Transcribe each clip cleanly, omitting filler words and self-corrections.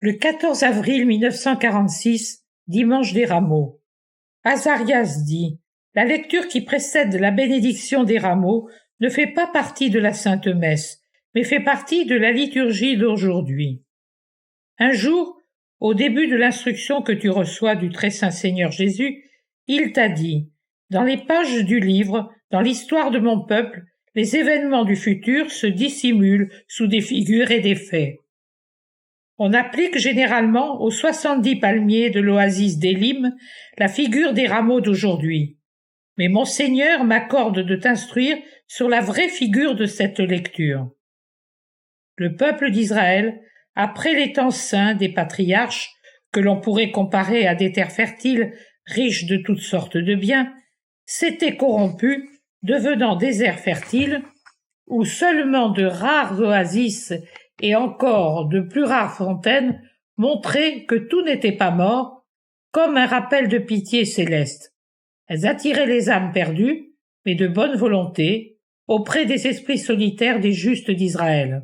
Le 14 avril 1946, dimanche des Rameaux. Azarias dit « La lecture qui précède la bénédiction des Rameaux ne fait pas partie de la Sainte Messe, mais fait partie de la liturgie d'aujourd'hui. Un jour, au début de l'instruction que tu reçois du très saint Seigneur Jésus, il t'a dit « Dans les pages du livre, dans l'histoire de mon peuple, les événements du futur se dissimulent sous des figures et des faits. » On applique généralement aux 70 palmiers de l'oasis d'Élim la figure des rameaux d'aujourd'hui. Mais mon Seigneur m'accorde de t'instruire sur la vraie figure de cette lecture. Le peuple d'Israël, après les temps saints des patriarches, que l'on pourrait comparer à des terres fertiles riches de toutes sortes de biens, s'était corrompu, devenant désert fertile, où seulement de rares oasis et encore de plus rares fontaines montraient que tout n'était pas mort, comme un rappel de pitié céleste. Elles attiraient les âmes perdues, mais de bonne volonté, auprès des esprits solitaires des justes d'Israël.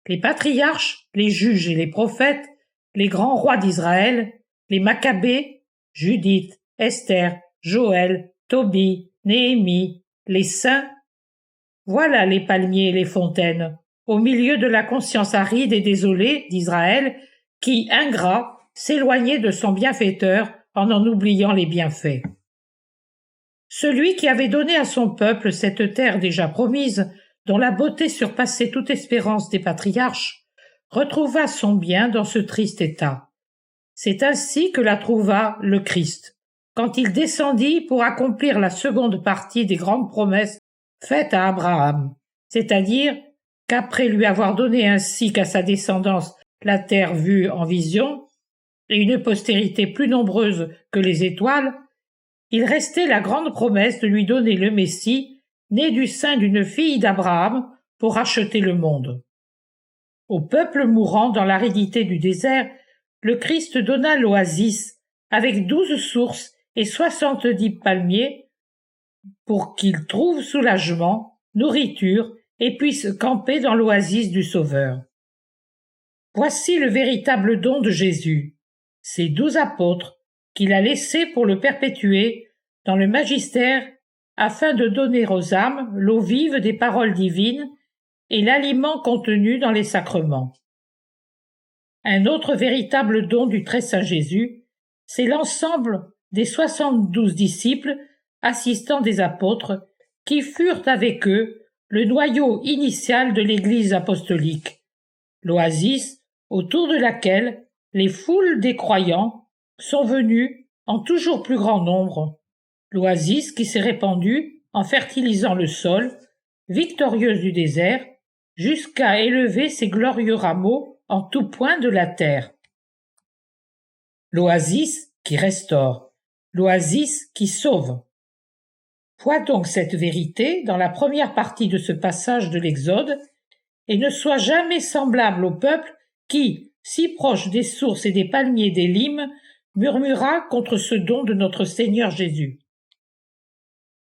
Les patriarches, les juges et les prophètes, les grands rois d'Israël, les Maccabées, Judith, Esther, Joël, Tobie, Néhémie, les saints, voilà les palmiers et les fontaines, au milieu de la conscience aride et désolée d'Israël, qui, ingrat, s'éloignait de son bienfaiteur en oubliant les bienfaits. Celui qui avait donné à son peuple cette terre déjà promise, dont la beauté surpassait toute espérance des patriarches, retrouva son bien dans ce triste état. C'est ainsi que la trouva le Christ, quand il descendit pour accomplir la seconde partie des grandes promesses faites à Abraham, c'est-à-dire qu'après lui avoir donné ainsi qu'à sa descendance la terre vue en vision, et une postérité plus nombreuse que les étoiles, il restait la grande promesse de lui donner le Messie, né du sein d'une fille d'Abraham, pour racheter le monde. Au peuple mourant dans l'aridité du désert, le Christ donna l'oasis, avec 12 sources et 70 palmiers, pour qu'il trouve soulagement, nourriture, et puisse camper dans l'oasis du Sauveur. Voici le véritable don de Jésus, ces 12 apôtres qu'il a laissés pour le perpétuer dans le magistère afin de donner aux âmes l'eau vive des paroles divines et l'aliment contenu dans les sacrements. Un autre véritable don du très saint Jésus, c'est l'ensemble des 72 disciples assistants des apôtres qui furent avec eux le noyau initial de l'Église apostolique, l'oasis autour de laquelle les foules des croyants sont venues en toujours plus grand nombre, l'oasis qui s'est répandue en fertilisant le sol, victorieuse du désert, jusqu'à élever ses glorieux rameaux en tout point de la terre. L'oasis qui restaure, l'oasis qui sauve. Vois donc cette vérité dans la première partie de ce passage de l'Exode, et ne sois jamais semblable au peuple qui, si proche des sources et des palmiers d'Élim, murmura contre ce don de notre Seigneur Jésus.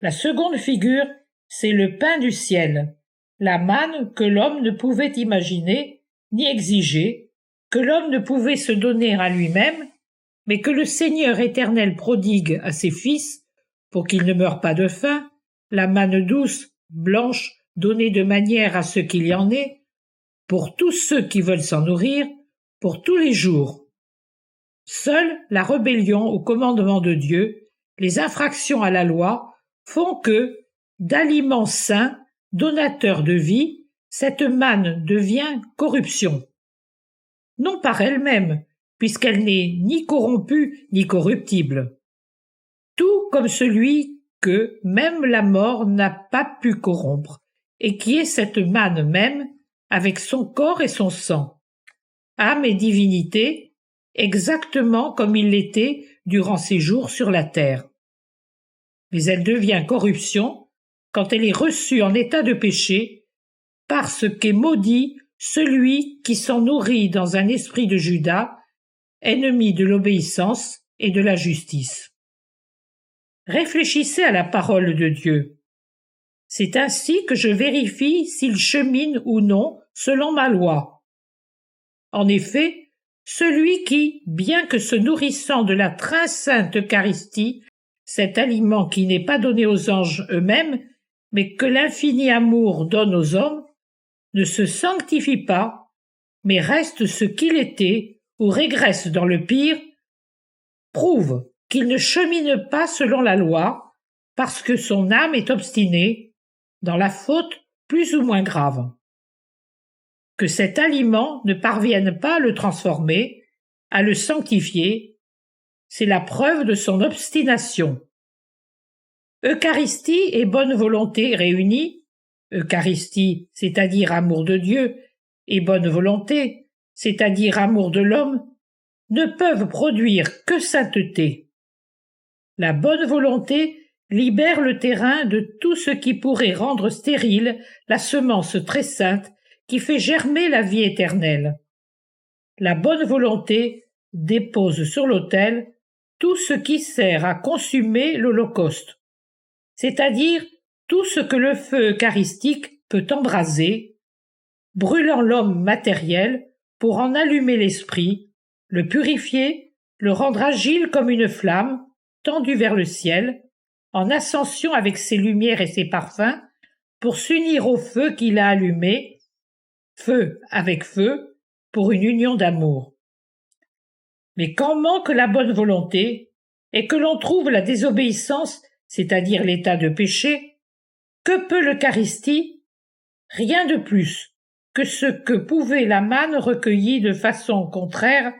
La seconde figure, c'est le pain du ciel, la manne que l'homme ne pouvait imaginer ni exiger, que l'homme ne pouvait se donner à lui-même, mais que le Seigneur éternel prodigue à ses fils, pour qu'ils ne meurent pas de faim, la manne douce, blanche, donnée de manière à ce qu'il y en ait, pour tous ceux qui veulent s'en nourrir, pour tous les jours. Seule la rébellion au commandement de Dieu, les infractions à la loi, font que, d'aliments sains, donateurs de vie, cette manne devient corruption. Non par elle-même, puisqu'elle n'est ni corrompue ni corruptible. Tout comme celui que même la mort n'a pas pu corrompre, et qui est cette manne même, avec son corps et son sang, âme et divinité, exactement comme il l'était durant ses jours sur la terre. Mais elle devient corruption quand elle est reçue en état de péché, parce qu'est maudit celui qui s'en nourrit dans un esprit de Judas, ennemi de l'obéissance et de la justice. Réfléchissez à la parole de Dieu. C'est ainsi que je vérifie s'il chemine ou non selon ma loi. En effet, celui qui, bien que se nourrissant de la très sainte Eucharistie, cet aliment qui n'est pas donné aux anges eux-mêmes, mais que l'infini amour donne aux hommes, ne se sanctifie pas, mais reste ce qu'il était, ou régresse dans le pire, prouve qu'il ne chemine pas selon la loi, parce que son âme est obstinée, dans la faute plus ou moins grave. Que cet aliment ne parvienne pas à le transformer, à le sanctifier, c'est la preuve de son obstination. Eucharistie et bonne volonté réunies, Eucharistie, c'est-à-dire amour de Dieu, et bonne volonté, c'est-à-dire amour de l'homme, ne peuvent produire que sainteté. La bonne volonté libère le terrain de tout ce qui pourrait rendre stérile la semence très sainte qui fait germer la vie éternelle. La bonne volonté dépose sur l'autel tout ce qui sert à consumer l'Holocauste, c'est-à-dire tout ce que le feu eucharistique peut embraser, brûlant l'homme matériel pour en allumer l'esprit, le purifier, le rendre agile comme une flamme tendue vers le ciel, en ascension avec ses lumières et ses parfums, pour s'unir au feu qu'il a allumé, feu avec feu, pour une union d'amour. Mais quand manque la bonne volonté, et que l'on trouve la désobéissance, c'est-à-dire l'état de péché, que peut l'Eucharistie? Rien de plus que ce que pouvait la manne recueillie de façon contraire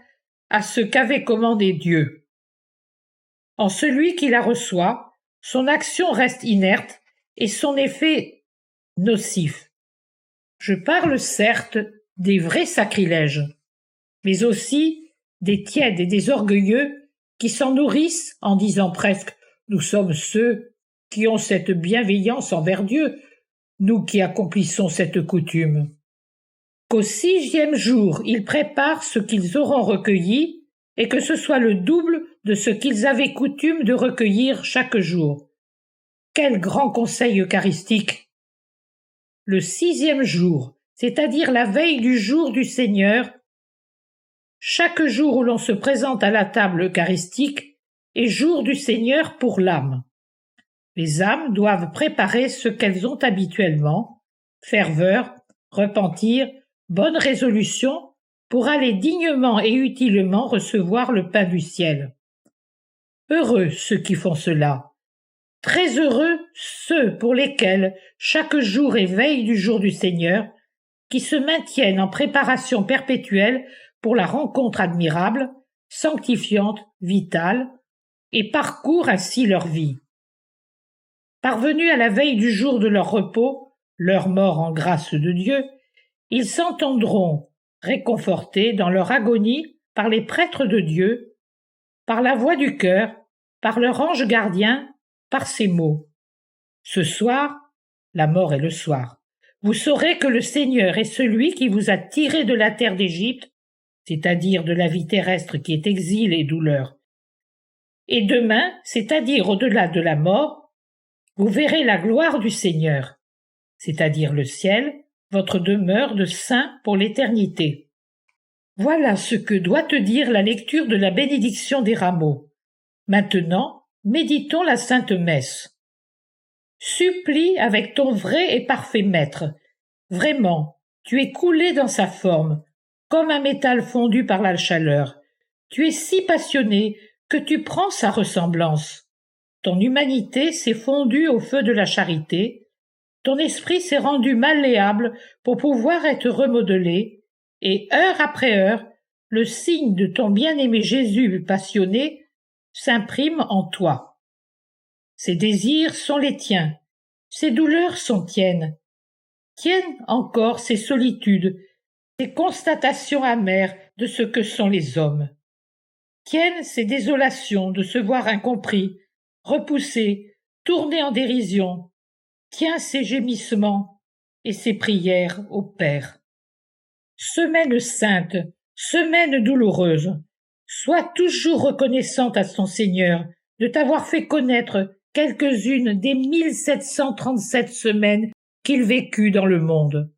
à ce qu'avait commandé Dieu. En celui qui la reçoit, son action reste inerte et son effet nocif. Je parle certes des vrais sacrilèges, mais aussi des tièdes et des orgueilleux qui s'en nourrissent en disant presque « nous sommes ceux qui ont cette bienveillance envers Dieu, nous qui accomplissons cette coutume ». Qu'au 6e jour ils préparent ce qu'ils auront recueilli et que ce soit le double de ce qu'ils avaient coutume de recueillir chaque jour. Quel grand conseil eucharistique! Le 6e jour, c'est-à-dire la veille du jour du Seigneur, chaque jour où l'on se présente à la table eucharistique est jour du Seigneur pour l'âme. Les âmes doivent préparer ce qu'elles ont habituellement, ferveur, repentir, bonne résolution, pour aller dignement et utilement recevoir le pain du ciel. Heureux ceux qui font cela. Très heureux ceux pour lesquels chaque jour est veille du jour du Seigneur, qui se maintiennent en préparation perpétuelle pour la rencontre admirable, sanctifiante, vitale, et parcourent ainsi leur vie. Parvenus à la veille du jour de leur repos, leur mort en grâce de Dieu, ils s'entendront réconfortés dans leur agonie par les prêtres de Dieu, par la voix du cœur, par leur ange gardien, par ces mots. Ce soir, la mort est le soir, vous saurez que le Seigneur est celui qui vous a tiré de la terre d'Égypte, c'est-à-dire de la vie terrestre qui est exil et douleur. Et demain, c'est-à-dire au-delà de la mort, vous verrez la gloire du Seigneur, c'est-à-dire le ciel, votre demeure de saint pour l'éternité. Voilà ce que doit te dire la lecture de la bénédiction des rameaux. Maintenant, méditons la Sainte Messe. Supplie avec ton vrai et parfait Maître. Vraiment, tu es coulé dans sa forme, comme un métal fondu par la chaleur. Tu es si passionné que tu prends sa ressemblance. Ton humanité s'est fondue au feu de la charité, ton esprit s'est rendu malléable pour pouvoir être remodelé, et heure après heure, le signe de ton bien-aimé Jésus passionné s'imprime en toi. Ses désirs sont les tiens, ses douleurs sont tiennes, tiennent encore ses solitudes, ses constatations amères de ce que sont les hommes, tiennent ses désolations de se voir incompris, repoussé, tourné en dérision, tient ses gémissements et ses prières au Père. Semaine sainte, semaine douloureuse, sois toujours reconnaissante à son Seigneur de t'avoir fait connaître quelques-unes des 1737 semaines qu'il vécut dans le monde.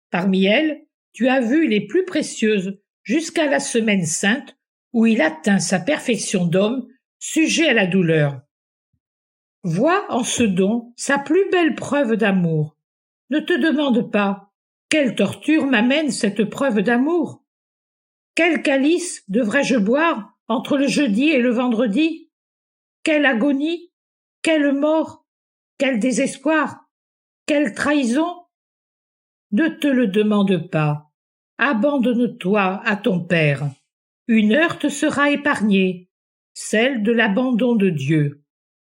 Parmi elles, tu as vu les plus précieuses jusqu'à la semaine sainte où il atteint sa perfection d'homme, sujet à la douleur. Vois en ce don sa plus belle preuve d'amour. Ne te demande pas quelle torture m'amène cette preuve d'amour. Quel calice devrais-je boire entre le jeudi et le vendredi? Quelle agonie, quelle mort, quel désespoir, quelle trahison? Ne te le demande pas. Abandonne-toi à ton Père. Une heure te sera épargnée, celle de l'abandon de Dieu.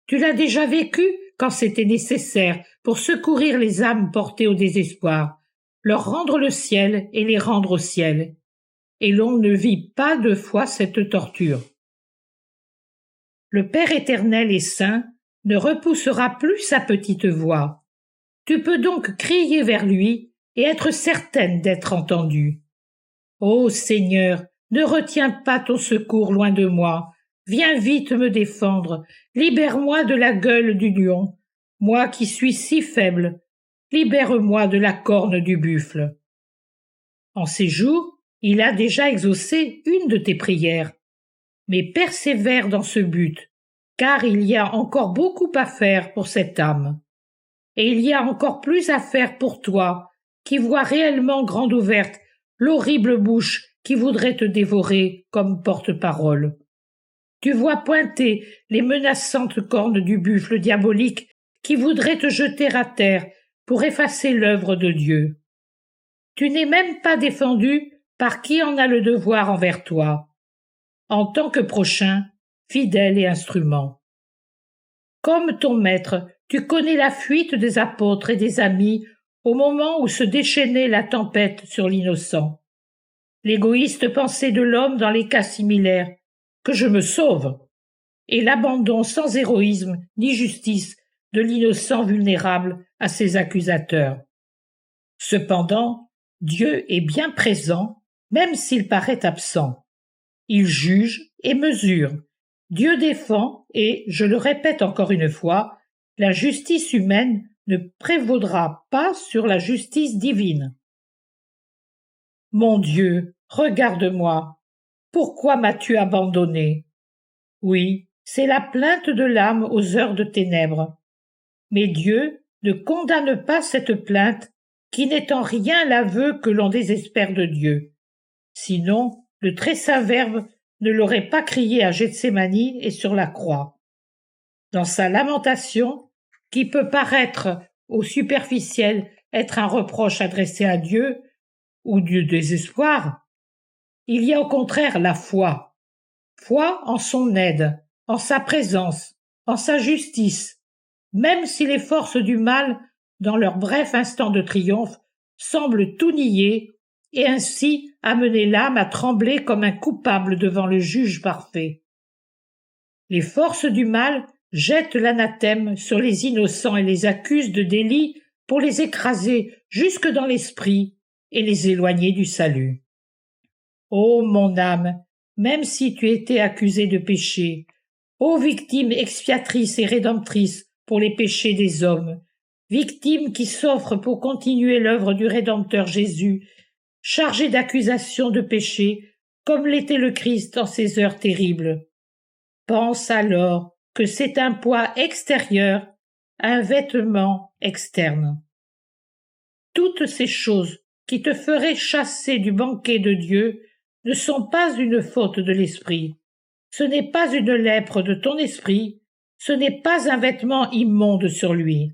Tu l'as déjà vécu quand c'était nécessaire pour secourir les âmes portées au désespoir, leur rendre le ciel et les rendre au ciel. Et l'on ne vit pas deux fois cette torture. Le Père éternel et saint ne repoussera plus sa petite voix. Tu peux donc crier vers lui et être certaine d'être entendue. Ô Seigneur, ne retiens pas ton secours loin de moi. Viens vite me défendre. Libère-moi de la gueule du lion. Moi qui suis si faible, libère-moi de la corne du buffle. En ces jours, il a déjà exaucé une de tes prières. Mais persévère dans ce but, car il y a encore beaucoup à faire pour cette âme. Et il y a encore plus à faire pour toi, qui vois réellement grande ouverte l'horrible bouche qui voudrait te dévorer comme porte-parole. Tu vois pointer les menaçantes cornes du buffle diabolique qui voudrait te jeter à terre pour effacer l'œuvre de Dieu. Tu n'es même pas défendu par qui en a le devoir envers toi, en tant que prochain, fidèle et instrument. Comme ton maître, tu connais la fuite des apôtres et des amis au moment où se déchaînait la tempête sur l'innocent. L'égoïste pensée de l'homme dans les cas similaires, que je me sauve, et l'abandon sans héroïsme ni justice de l'innocent vulnérable à ses accusateurs. Cependant, Dieu est bien présent, même s'il paraît absent. Il juge et mesure. Dieu défend et, je le répète encore une fois, la justice humaine ne prévaudra pas sur la justice divine. Mon Dieu, regarde-moi. Pourquoi m'as-tu abandonné? Oui, c'est la plainte de l'âme aux heures de ténèbres. Mais Dieu ne condamne pas cette plainte qui n'est en rien l'aveu que l'on désespère de Dieu. Sinon, le très saint Verbe ne l'aurait pas crié à Gethsémani et sur la croix. Dans sa lamentation, qui peut paraître au superficiel être un reproche adressé à Dieu ou du désespoir, il y a au contraire la foi. Foi en son aide, en sa présence, en sa justice, même si les forces du mal, dans leur bref instant de triomphe, semblent tout nier et ainsi amener l'âme à trembler comme un coupable devant le juge parfait. Les forces du mal jettent l'anathème sur les innocents et les accusent de délits pour les écraser jusque dans l'esprit et les éloigner du salut. Ô mon âme, même si tu étais accusée de péché, ô victime expiatrice et rédemptrice pour les péchés des hommes, victime qui s'offre pour continuer l'œuvre du Rédempteur Jésus, chargé d'accusations de péché, comme l'était le Christ en ces heures terribles. Pense alors que c'est un poids extérieur, un vêtement externe. Toutes ces choses qui te feraient chasser du banquet de Dieu ne sont pas une faute de l'esprit. Ce n'est pas une lèpre de ton esprit, ce n'est pas un vêtement immonde sur lui.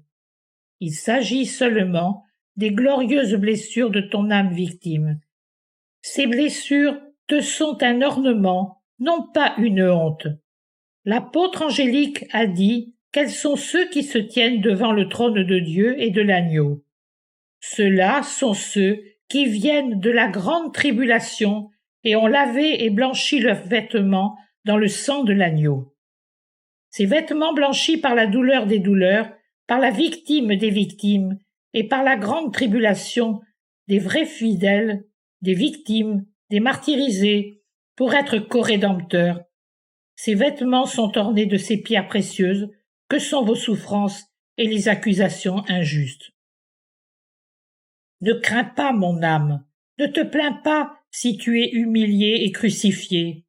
Il s'agit seulement des glorieuses blessures de ton âme victime. Ces blessures te sont un ornement, non pas une honte. L'apôtre Angélique a dit quels sont ceux qui se tiennent devant le trône de Dieu et de l'agneau. Ceux-là sont ceux qui viennent de la grande tribulation et ont lavé et blanchi leurs vêtements dans le sang de l'agneau. Ces vêtements blanchis par la douleur des douleurs, par la victime des victimes et par la grande tribulation des vrais fidèles, des victimes, des martyrisés, pour être co-rédempteurs. Ces vêtements sont ornés de ces pierres précieuses que sont vos souffrances et les accusations injustes. Ne crains pas, mon âme, ne te plains pas si tu es humilié et crucifié.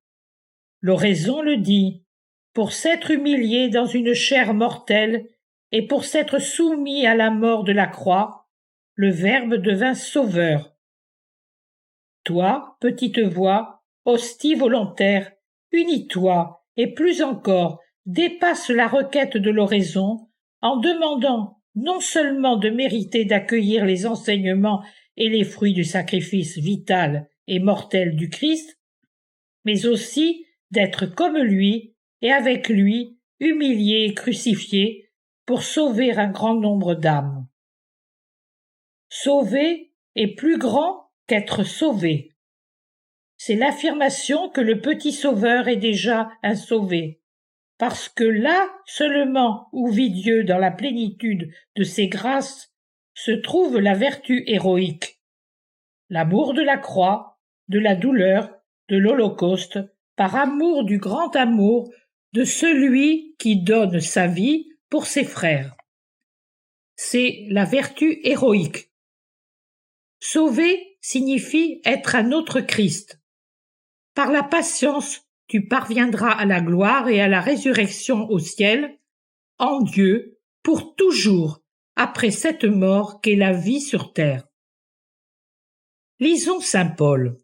L'oraison le dit, pour s'être humilié dans une chair mortelle et pour s'être soumis à la mort de la croix, le Verbe devint sauveur. Toi, petite voix, hostie volontaire, unis-toi, et plus encore, dépasse la requête de l'oraison en demandant non seulement de mériter d'accueillir les enseignements et les fruits du sacrifice vital et mortel du Christ, mais aussi d'être comme lui et avec lui humilié et crucifié pour sauver un grand nombre d'âmes. Sauver est plus grand qu'être sauvé. C'est l'affirmation que le petit sauveur est déjà un sauvé, parce que là seulement où vit Dieu dans la plénitude de ses grâces se trouve la vertu héroïque, l'amour de la croix, de la douleur, de l'Holocauste, par amour du grand amour de celui qui donne sa vie pour ses frères. C'est la vertu héroïque. Sauver signifie être un autre Christ. Par la patience, tu parviendras à la gloire et à la résurrection au ciel, en Dieu, pour toujours, après cette mort qu'est la vie sur terre. Lisons saint Paul.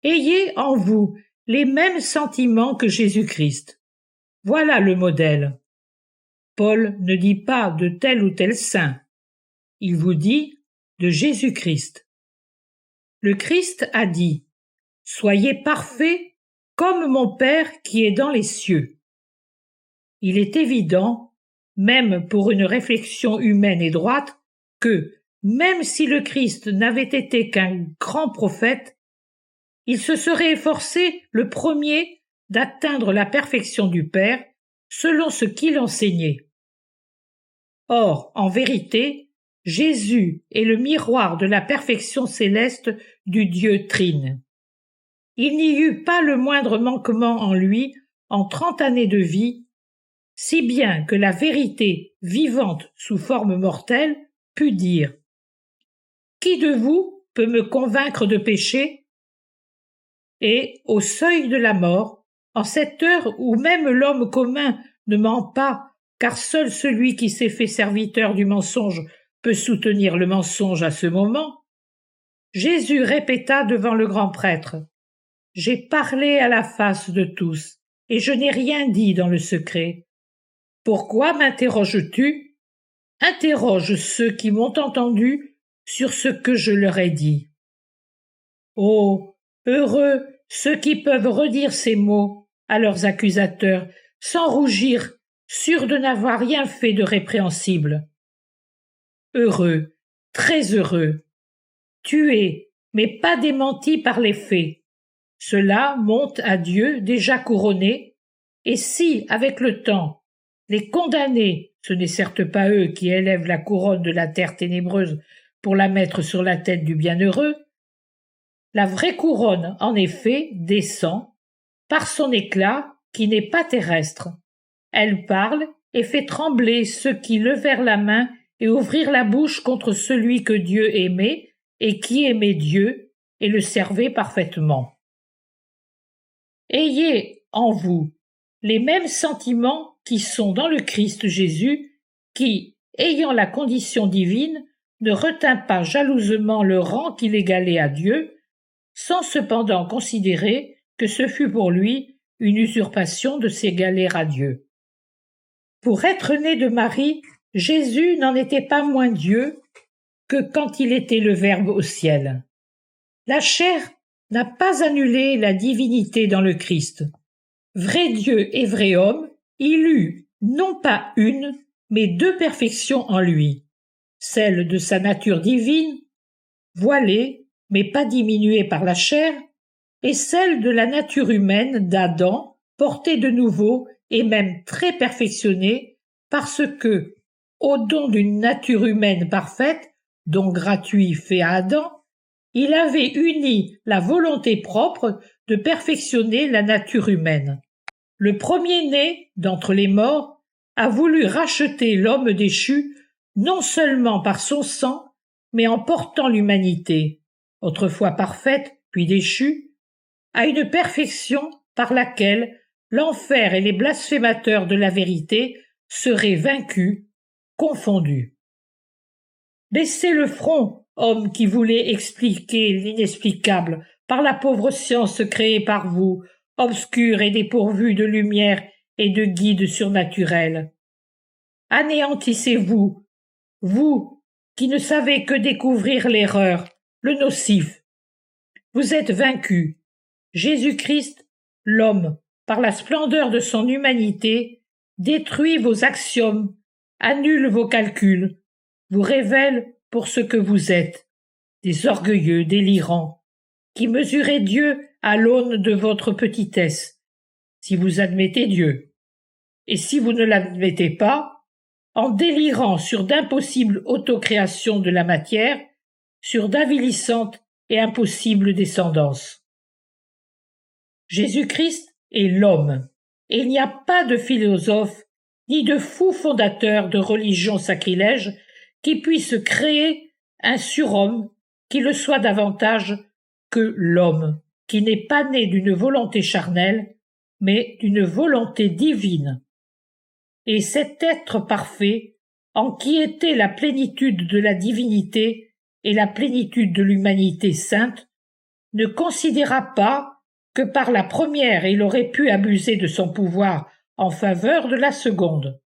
Ayez en vous les mêmes sentiments que Jésus-Christ. Voilà le modèle. Paul ne dit pas de tel ou tel saint. Il vous dit de Jésus-Christ. Le Christ a dit « Soyez parfaits comme mon Père qui est dans les cieux ». Il est évident, même pour une réflexion humaine et droite, que, même si le Christ n'avait été qu'un grand prophète, il se serait efforcé le premier d'atteindre la perfection du Père selon ce qu'il enseignait. Or, en vérité, Jésus est le miroir de la perfection céleste du Dieu trine. Il n'y eut pas le moindre manquement en lui en 30 années de vie, si bien que la vérité vivante sous forme mortelle put dire « Qui de vous peut me convaincre de péché ?» Et, au seuil de la mort, en cette heure où même l'homme commun ne ment pas, car seul celui qui s'est fait serviteur du mensonge peut soutenir le mensonge à ce moment, Jésus répéta devant le grand prêtre « J'ai parlé à la face de tous, et je n'ai rien dit dans le secret. Pourquoi m'interroges-tu ? Interroge ceux qui m'ont entendu sur ce que je leur ai dit. » Oh, heureux ceux qui peuvent redire ces mots à leurs accusateurs sans rougir, sûrs de n'avoir rien fait de répréhensible. Heureux, très heureux, tués, mais pas démentis par les faits. Cela monte à Dieu déjà couronné, et si, avec le temps, les condamnés, ce n'est certes pas eux qui élèvent la couronne de la terre ténébreuse pour la mettre sur la tête du bienheureux, la vraie couronne, en effet, descend, par son éclat qui n'est pas terrestre. Elle parle et fait trembler ceux qui levèrent la main et ouvrirent la bouche contre celui que Dieu aimait et qui aimait Dieu et le servait parfaitement. Ayez en vous les mêmes sentiments qui sont dans le Christ Jésus, qui, ayant la condition divine, ne retint pas jalousement le rang qu'il égalait à Dieu, sans cependant considérer que ce fut pour lui une usurpation de s'égaler à Dieu. Pour être né de Marie, Jésus n'en était pas moins Dieu que quand il était le Verbe au ciel. La chair n'a pas annulé la divinité dans le Christ. Vrai Dieu et vrai homme, il eut non pas une, mais deux perfections en lui, celle de sa nature divine, voilée, mais pas diminuée par la chair, et celle de la nature humaine d'Adam, portée de nouveau et même très perfectionnée, parce que, au don d'une nature humaine parfaite, don gratuit fait à Adam, il avait uni la volonté propre de perfectionner la nature humaine. Le premier-né d'entre les morts a voulu racheter l'homme déchu non seulement par son sang, mais en portant l'humanité, autrefois parfaite, puis déchu, à une perfection par laquelle l'enfer et les blasphémateurs de la vérité seraient vaincus, confondus. Baissez le front, homme qui voulait expliquer l'inexplicable par la pauvre science créée par vous, obscure et dépourvue de lumière et de guide surnaturel. Anéantissez-vous, vous qui ne savez que découvrir l'erreur, le nocif. Vous êtes vaincus. Jésus-Christ, l'homme, par la splendeur de son humanité, détruit vos axiomes, annule vos calculs, vous révèle pour ce que vous êtes, des orgueilleux délirants, qui mesurez Dieu à l'aune de votre petitesse, si vous admettez Dieu. Et si vous ne l'admettez pas, en délirant sur d'impossibles autocréations de la matière, sur d'avilissantes et impossibles descendances. Jésus-Christ est l'homme, et il n'y a pas de philosophe ni de fou fondateur de religion sacrilège qui puisse créer un surhomme qui le soit davantage que l'homme, qui n'est pas né d'une volonté charnelle, mais d'une volonté divine. Et cet être parfait, en qui était la plénitude de la divinité et la plénitude de l'humanité sainte, ne considéra pas que par la première il aurait pu abuser de son pouvoir en faveur de la seconde.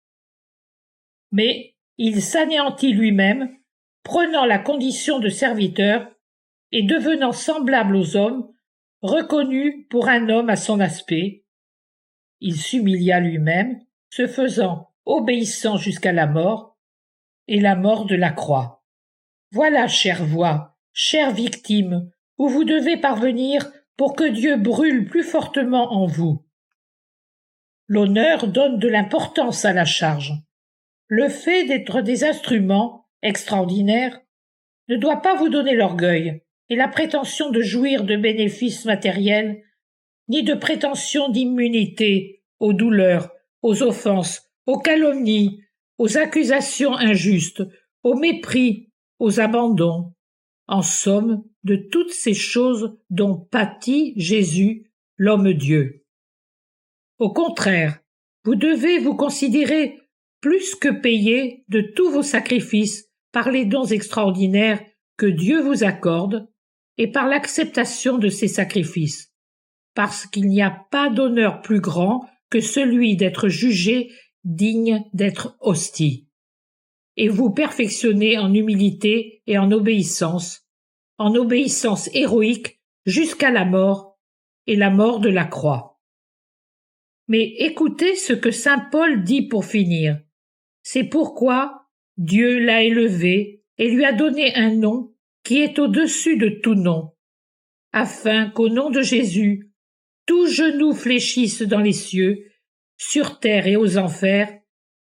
Mais il s'anéantit lui-même, prenant la condition de serviteur et devenant semblable aux hommes, reconnu pour un homme à son aspect. Il s'humilia lui-même, se faisant obéissant jusqu'à la mort, et la mort de la croix. Voilà, chère voix, chère victime, où vous devez parvenir pour que Dieu brûle plus fortement en vous. L'honneur donne de l'importance à la charge. Le fait d'être des instruments extraordinaires ne doit pas vous donner l'orgueil et la prétention de jouir de bénéfices matériels, ni de prétention d'immunité aux douleurs, aux offenses, aux calomnies, aux accusations injustes, aux mépris, aux abandons, en somme de toutes ces choses dont pâtit Jésus, l'homme-Dieu. Au contraire, vous devez vous considérer plus que payé de tous vos sacrifices par les dons extraordinaires que Dieu vous accorde et par l'acceptation de ces sacrifices, parce qu'il n'y a pas d'honneur plus grand que celui d'être jugé digne d'être hostie. Et vous perfectionnez en humilité et en obéissance héroïque jusqu'à la mort et la mort de la croix. Mais écoutez ce que saint Paul dit pour finir. C'est pourquoi Dieu l'a élevé et lui a donné un nom qui est au-dessus de tout nom, afin qu'au nom de Jésus, tout genou fléchisse dans les cieux, sur terre et aux enfers,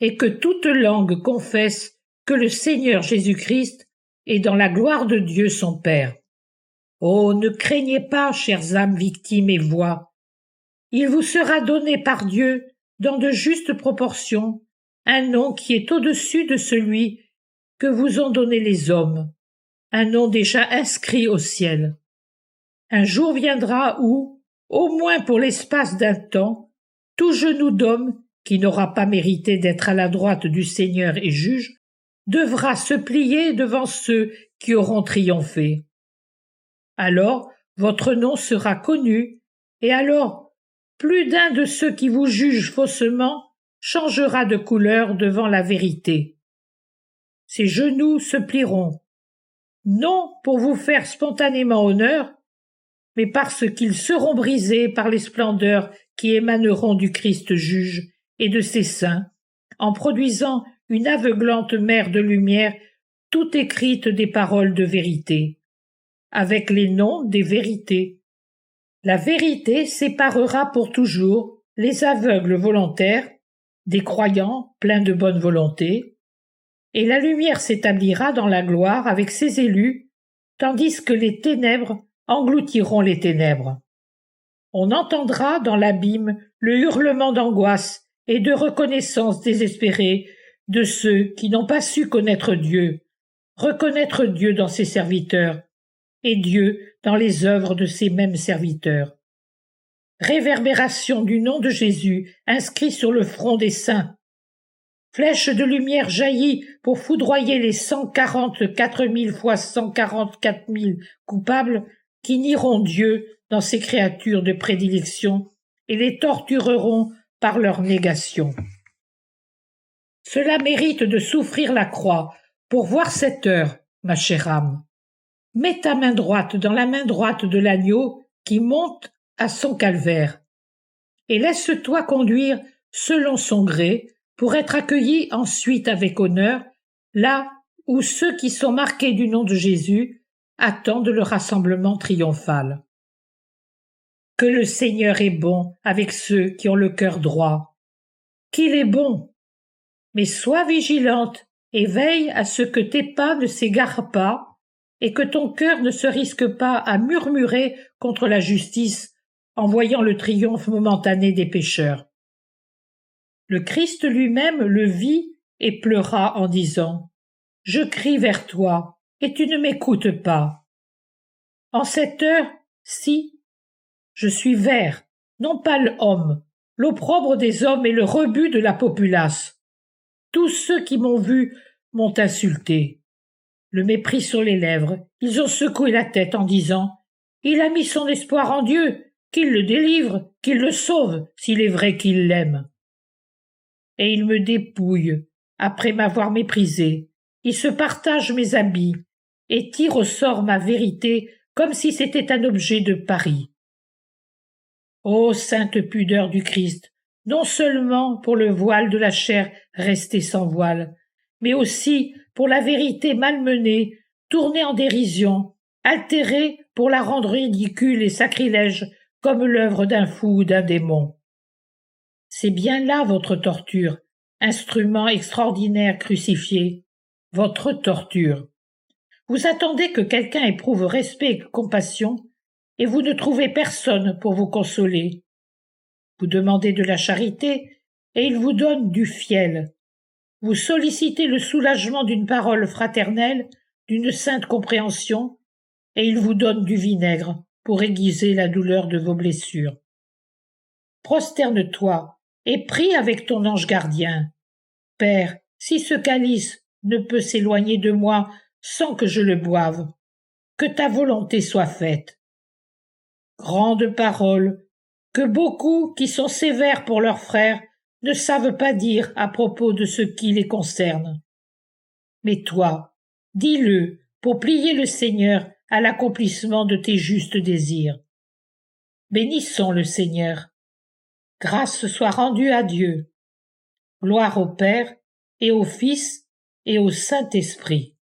et que toute langue confesse que le Seigneur Jésus-Christ est dans la gloire de Dieu son Père. Oh, ne craignez pas, chères âmes victimes et voix. Il vous sera donné par Dieu, dans de justes proportions, un nom qui est au-dessus de celui que vous ont donné les hommes, un nom déjà inscrit au ciel. Un jour viendra où, au moins pour l'espace d'un temps, tout genou d'homme, qui n'aura pas mérité d'être à la droite du Seigneur et juge, devra se plier devant ceux qui auront triomphé. Alors votre nom sera connu, et alors plus d'un de ceux qui vous jugent faussement changera de couleur devant la vérité. Ces genoux se plieront, non pour vous faire spontanément honneur, mais parce qu'ils seront brisés par les splendeurs qui émaneront du Christ juge et de ses saints, en produisant une aveuglante mer de lumière toute écrite des paroles de vérité, avec les noms des vérités. La vérité séparera pour toujours les aveugles volontaires des croyants pleins de bonne volonté, et la lumière s'établira dans la gloire avec ses élus, tandis que les ténèbres engloutiront les ténèbres. On entendra dans l'abîme le hurlement d'angoisse et de reconnaissance désespérée de ceux qui n'ont pas su connaître Dieu, reconnaître Dieu dans ses serviteurs, et Dieu dans les œuvres de ces mêmes serviteurs. Réverbération du nom de Jésus inscrit sur le front des saints. Flèche de lumière jaillit pour foudroyer les 144 000 fois 144 000 coupables qui nieront Dieu dans ses créatures de prédilection et les tortureront par leur négation. Cela mérite de souffrir la croix pour voir cette heure, ma chère âme. Mets ta main droite dans la main droite de l'agneau qui monte à son calvaire, et laisse-toi conduire selon son gré pour être accueilli ensuite avec honneur, là où ceux qui sont marqués du nom de Jésus attendent le rassemblement triomphal. Que le Seigneur est bon avec ceux qui ont le cœur droit, qu'il est bon, mais sois vigilante et veille à ce que tes pas ne s'égarent pas et que ton cœur ne se risque pas à murmurer contre la justice en voyant le triomphe momentané des pécheurs. Le Christ lui-même le vit et pleura en disant « Je crie vers toi, et tu ne m'écoutes pas. » En cette heure, si, je suis vert, non pas l'homme, l'opprobre des hommes et le rebut de la populace. Tous ceux qui m'ont vu m'ont insulté. Le mépris sur les lèvres, ils ont secoué la tête en disant « Il a mis son espoir en Dieu, qu'il le délivre, qu'il le sauve, s'il est vrai qu'il l'aime. » Et ils me dépouillent, après m'avoir méprisé. Ils se partagent mes habits et tirent au sort ma vérité comme si c'était un objet de pari. Ô sainte pudeur du Christ, non seulement pour le voile de la chair resté sans voile, mais aussi pour la vérité malmenée, tournée en dérision, altérée pour la rendre ridicule et sacrilège comme l'œuvre d'un fou ou d'un démon. C'est bien là votre torture, instrument extraordinaire crucifié, votre torture. Vous attendez que quelqu'un éprouve respect et compassion, et vous ne trouvez personne pour vous consoler. Vous demandez de la charité, et il vous donne du fiel. Vous sollicitez le soulagement d'une parole fraternelle, d'une sainte compréhension, et il vous donne du vinaigre pour aiguiser la douleur de vos blessures. Prosterne-toi et prie avec ton ange gardien. Père, si ce calice ne peut s'éloigner de moi sans que je le boive, que ta volonté soit faite. Grande parole, que beaucoup qui sont sévères pour leurs frères ne savent pas dire à propos de ce qui les concerne. Mais toi, dis-le pour plier le Seigneur à l'accomplissement de tes justes désirs. Bénissons le Seigneur. Grâce soit rendue à Dieu. Gloire au Père et au Fils et au Saint-Esprit.